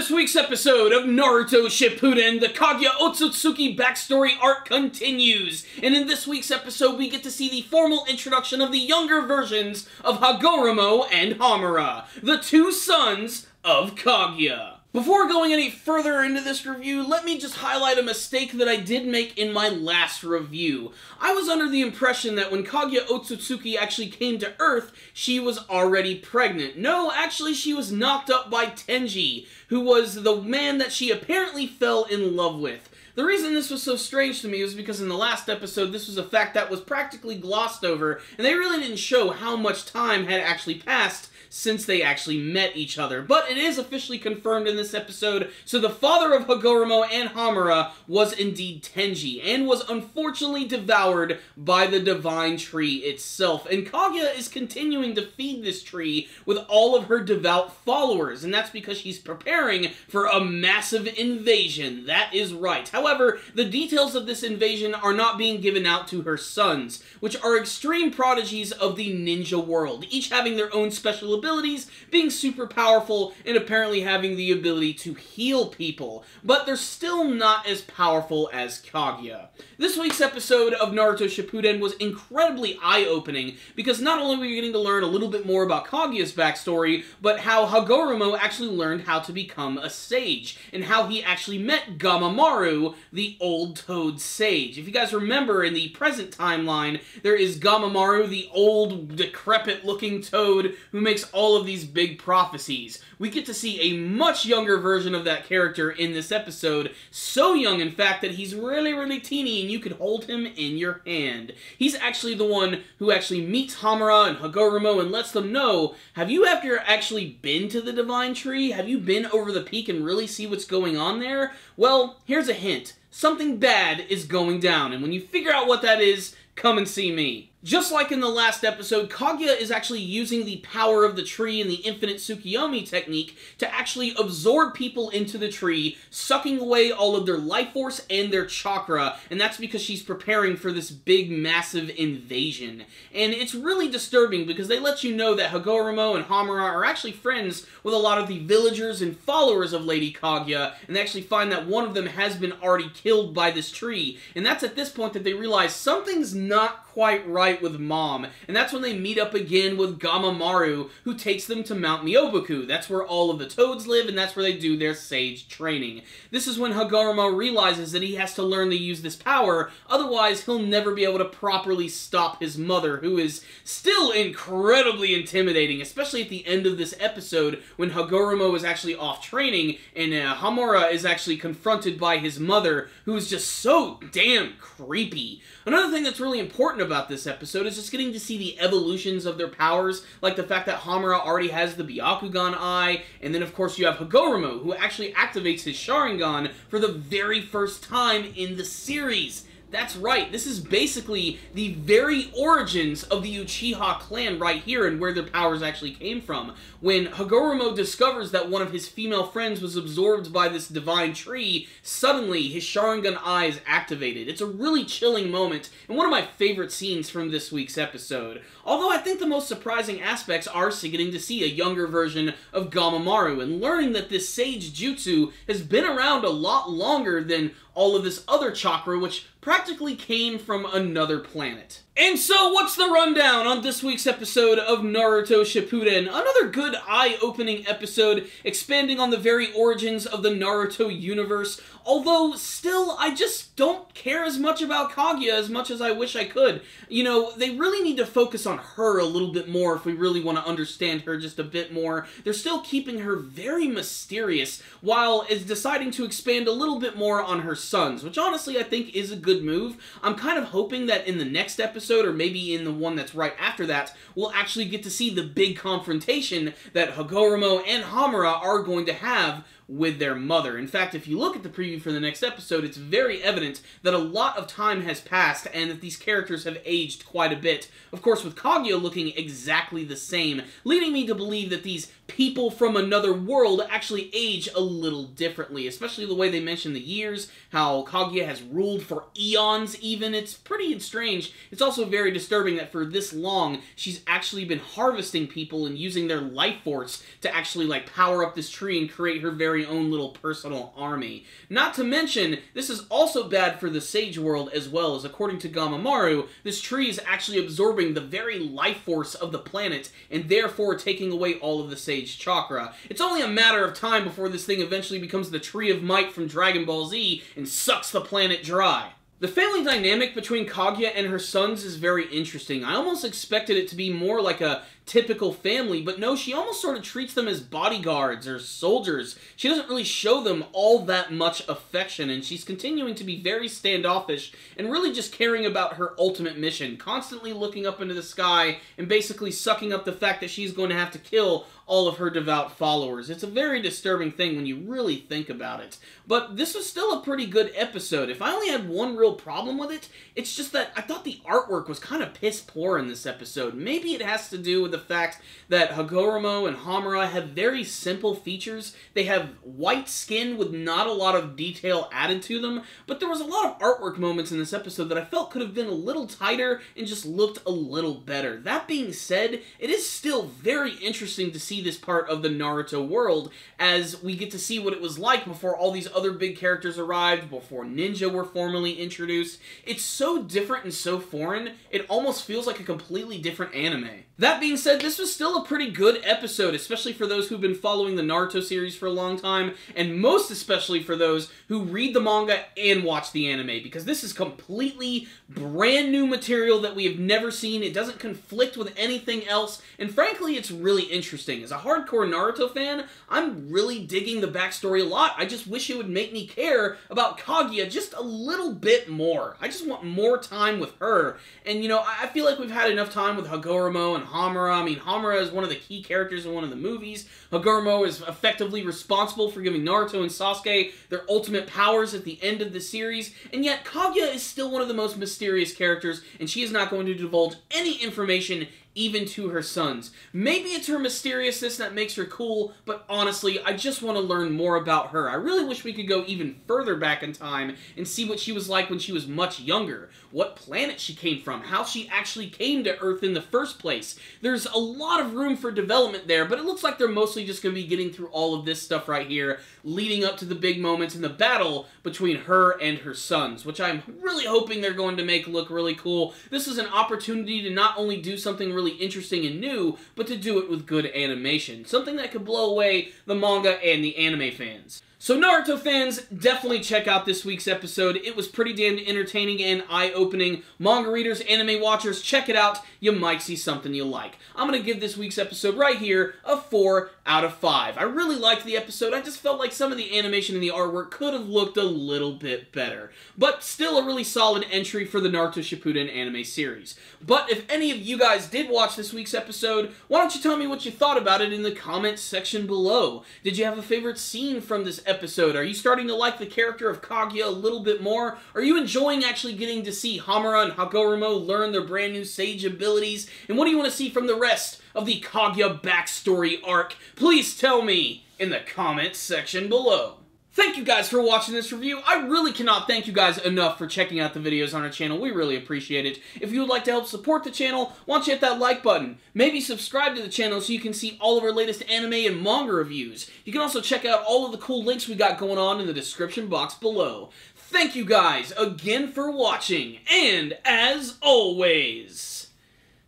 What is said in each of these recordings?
this week's episode of Naruto Shippuden, the Kaguya Otsutsuki backstory arc continues. And in this week's episode, we get to see the formal introduction of the younger versions of Hagoromo and Hamura, the two sons of Kaguya. Before going any further into this review, let me just highlight a mistake that I did make in my last review. I was under the impression that when Kaguya Otsutsuki actually came to Earth, she was already pregnant. No, actually she was knocked up by Tenji, who was the man that she apparently fell in love with. The reason this was so strange to me was because in the last episode, this was a fact that was practically glossed over, and they really didn't show how much time had actually passed since they actually met each other. But it is officially confirmed in this episode, so the father of Hagoromo and Hamura was indeed Tenji, and was unfortunately devoured by the divine tree itself. And Kaguya is continuing to feed this tree with all of her devout followers, and that's because she's preparing for a massive invasion. That is right. However, the details of this invasion are not being given out to her sons, which are extreme prodigies of the ninja world, each having their own special abilities, being super powerful, and apparently having the ability to heal people, but they're still not as powerful as Kaguya. This week's episode of Naruto Shippuden was incredibly eye-opening, because not only were you getting to learn a little bit more about Kaguya's backstory, but how Hagoromo actually learned how to become a sage, and how he actually met Gamamaru, the old toad sage. If you guys remember, in the present timeline, there is Gamamaru, the old, decrepit-looking toad who makes all of these big prophecies. We get to see a much younger version of that character in this episode, so young in fact that he's really teeny and you could hold him in your hand. He's actually the one who actually meets Hamura and Hagoromo and lets them know, have you ever actually been to the Divine Tree? Have you been over the peak and really see what's going on there? Well, here's a hint. Something bad is going down, and when you figure out what that is, come and see me. Just like in the last episode, Kaguya is actually using the power of the tree and the infinite Tsukiyomi technique to actually absorb people into the tree, sucking away all of their life force and their chakra, and that's because she's preparing for this big, massive invasion. And it's really disturbing because they let you know that Hagoromo and Hamura are actually friends with a lot of the villagers and followers of Lady Kaguya, and they actually find that one of them has been already killed by this tree. And that's at this point that they realize something's not quite right with Mom, and that's when they meet up again with Gamamaru, who takes them to Mount Myoboku. That's where all of the toads live, and that's where they do their sage training. This is when Hagoromo realizes that he has to learn to use this power, otherwise he'll never be able to properly stop his mother, who is still incredibly intimidating, especially at the end of this episode when Hagoromo is actually off training, and Hamura is actually confronted by his mother, who is just so damn creepy. Another thing that's really important about this episode is just getting to see the evolutions of their powers, like the fact that Hamura already has the Byakugan eye, and then of course you have Hagoromo, who actually activates his Sharingan for the very first time in the series. That's right, this is basically the very origins of the Uchiha clan right here and where their powers actually came from. When Hagoromo discovers that one of his female friends was absorbed by this divine tree, suddenly his Sharingan eye is activated. It's a really chilling moment, and one of my favorite scenes from this week's episode. Although I think the most surprising aspects are getting to see a younger version of Gamamaru, and learning that this sage jutsu has been around a lot longer than all of this other chakra, which practically came from another planet. And so, what's the rundown on this week's episode of Naruto Shippuden? Another good eye-opening episode, expanding on the very origins of the Naruto universe, although still, I just don't care as much about Kaguya as much as I wish I could. You know, they really need to focus on her a little bit more if we really want to understand her just a bit more. They're still keeping her very mysterious, while is deciding to expand a little bit more on her sons, which honestly I think is a good move. I'm kind of hoping that in the next episode, or maybe in the one that's right after that, we'll actually get to see the big confrontation that Hagoromo and Hamura are going to have with their mother. In fact, if you look at the preview for the next episode, it's very evident that a lot of time has passed and that these characters have aged quite a bit. Of course, with Kaguya looking exactly the same, leading me to believe that these people from another world actually age a little differently, especially the way they mention the years, how Kaguya has ruled for eons even. It's pretty strange. It's also very disturbing that for this long, she's actually been harvesting people and using their life force to actually, like, power up this tree and create her very very own little personal army. Not to mention, this is also bad for the Sage World as well, as according to Gamamaru, this tree is actually absorbing the very life force of the planet, and therefore taking away all of the Sage Chakra. It's only a matter of time before this thing eventually becomes the Tree of Might from Dragon Ball Z and sucks the planet dry. The family dynamic between Kaguya and her sons is very interesting. I almost expected it to be more like a typical family, but no, she almost sort of treats them as bodyguards or soldiers. She doesn't really show them all that much affection, and she's continuing to be very standoffish and really just caring about her ultimate mission, constantly looking up into the sky and basically sucking up the fact that she's going to have to kill all of her devout followers. It's a very disturbing thing when you really think about it. But this was still a pretty good episode. If I only had one real problem with it, it's just that I thought the artwork was kind of piss poor in this episode. Maybe it has to do with the fact that Hagoromo and Hamura have very simple features. They have white skin with not a lot of detail added to them, but there was a lot of artwork moments in this episode that I felt could have been a little tighter and just looked a little better. That being said, it is still very interesting to see this part of the Naruto world, as we get to see what it was like before all these other big characters arrived, before ninja were formally introduced. It's so different and so foreign, it almost feels like a completely different anime. That being said, this was still a pretty good episode, especially for those who've been following the Naruto series for a long time, and most especially for those who read the manga and watch the anime, because this is completely brand new material that we have never seen. It doesn't conflict with anything else, and frankly, it's really interesting. As a hardcore Naruto fan, I'm really digging the backstory a lot. I just wish it would make me care about Kaguya just a little bit more. I just want more time with her, and you know, I feel like we've had enough time with Hagoromo and Hamura. I mean, Hamura is one of the key characters in one of the movies. Hagoromo is effectively responsible for giving Naruto and Sasuke their ultimate powers at the end of the series, and yet Kaguya is still one of the most mysterious characters, and she is not going to divulge any information even to her sons. Maybe it's her mysteriousness that makes her cool, but honestly, I just want to learn more about her. I really wish we could go even further back in time and see what she was like when she was much younger, what planet she came from, how she actually came to Earth in the first place. There's a lot of room for development there, but it looks like they're mostly just going to be getting through all of this stuff right here, leading up to the big moments in the battle between her and her sons, which I'm really hoping they're going to make look really cool. This is an opportunity to not only do something really interesting and new, but to do it with good animation. Something that could blow away the manga and the anime fans. So Naruto fans, definitely check out this week's episode. It was pretty damn entertaining and eye-opening. Manga readers, anime watchers, check it out. You might see something you like. I'm going to give this week's episode right here a 4 out of 5. I really liked the episode. I just felt like some of the animation and the artwork could have looked a little bit better. But still a really solid entry for the Naruto Shippuden anime series. But if any of you guys did watch this week's episode, why don't you tell me what you thought about it in the comments section below? Did you have a favorite scene from this episode? Are you starting to like the character of Kaguya a little bit more? Are you enjoying actually getting to see Hamura and Hagoromo learn their brand new sage abilities? And what do you want to see from the rest of the Kaguya backstory arc? Please tell me in the comments section below. Thank you guys for watching this review. I really cannot thank you guys enough for checking out the videos on our channel. We really appreciate it. If you would like to help support the channel, why don't you hit that like button? Maybe subscribe to the channel so you can see all of our latest anime and manga reviews. You can also check out all of the cool links we got going on in the description box below. Thank you guys again for watching, and as always,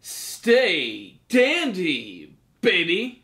stay dandy, baby.